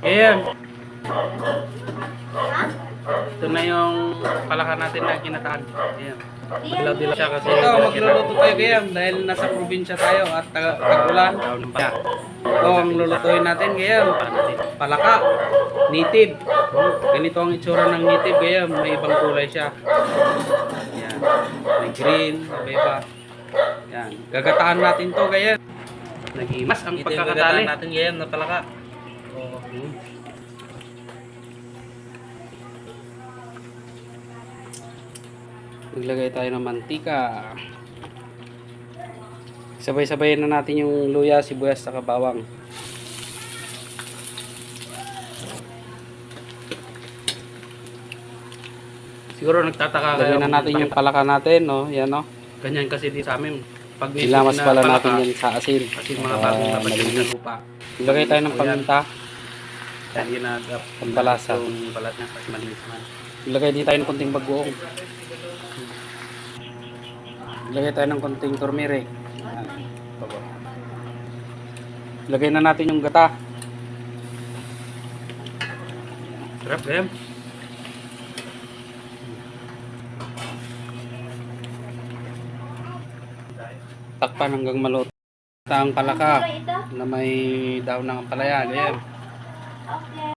Ayan. Ito na yung palaka natin na kinataan. Ayan. Dilaw-dilaw siya kasi. Ito, magluluto tayo gayam dahil nasa probinsya tayo at tag-ulan. Ito ang lulutuin natin gayam. Palaka. Native. Ganito ang itsura ng native gayam. May ibang kulay siya. Ayan. May green, iba-iba. Ayan. Gagataan natin to gayam. Nagimas ang pagkakatali natin gayam na palaka. Oo. Maglagay tayo ng mantika. Sabay-sabayin na natin yung luya, sibuyas, saka bawang. Siguro nagtataka kayo. Lagyan na natin yung palaka natin, no? Yan, no? Ganyan kasi di sa amin. Pag ilamas pala natin yan sa asin. Kasi mga bagong labas yung lupa. Ilagay tayo ng paminta. Yan ginagap. Pampalasa. Yung balat niya kasi malinis naman. Ilagay din tayo ng konting bagoong. Ilagay tayo ng konting turmeric. Ilagay na natin yung gata. Sarap, Graham. Takpan hanggang maluto ang palaka na may daon ng ampalaya. Graham.